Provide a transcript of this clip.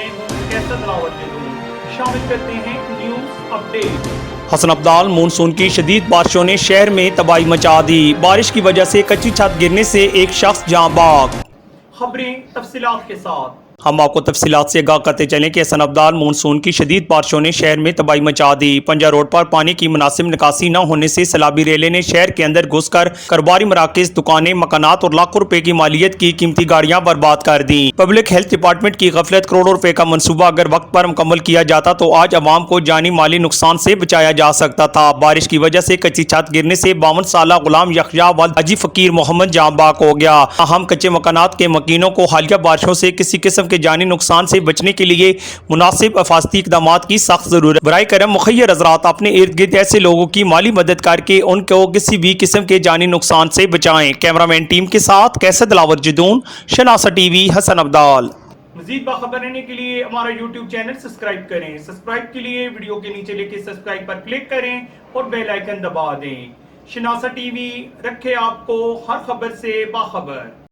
میں ہوں کیسا دلاوت دے دوں شامل کرتے ہیں نیوز اپڈیٹ۔ حسن عبدال مونسون کی شدید بارشوں نے شہر میں تباہی مچا دی۔ بارش کی وجہ سے کچی چھت گرنے سے ایک شخص جاں بحق۔ خبریں تفصیلات کے ساتھ۔ ہم آپ کو تفصیلات سے آگاہ کرتے چلیں کہ حسن عبدال مونسون کی شدید بارشوں نے شہر میں تباہی مچا دی۔ پنجہ روڈ پر پانی کی مناسب نکاسی نہ ہونے سے سیلابی ریلے نے شہر کے اندر گھس کر کاروباری مراکز، دکانیں، مکانات اور لاکھوں روپے کی مالیت کی قیمتی گاڑیاں برباد کر دیں۔ پبلک ہیلتھ ڈپارٹمنٹ کی غفلت، کروڑوں روپے کا منصوبہ اگر وقت پر مکمل کیا جاتا تو آج عوام کو جانی مالی نقصان سے بچایا جا سکتا تھا۔ بارش کی وجہ سے کچی چھت گرنے سے 52 سالہ غلام یحییٰ ولد حاجی فقیر محمد جاں بحق ہو گیا۔ اہم کچے مکانات کے مکینوں کو حالیہ بارشوں سے کسی قسم کے جانی نقصان سے بچنے کے لیے مناسب حفاظتی اقدامات کی سخت ضرورت۔ براہ کرم مخیر حضرات اپنے ارد گرد ایسے لوگوں کی مالی مدد کر کے ان کو کسی بھی قسم کے جانی نقصان سے بچائیں۔ کیمرامین ٹیم کے ساتھ کیسر دلاور جدون، شناسہ ٹی وی، حسن عبدال۔ مزید باخبر رہنے کے لیے ہمارا یوٹیوب چینل سبسکرائب کریں۔ سبسکرائب کے لیے ویڈیو کے نیچے لکھے سبسکرائب پر کلک کریں اور بیل آئیکن دبا دیں۔ شناسہ ٹی وی رکھے آپ کو ہر خبر سے باخبر۔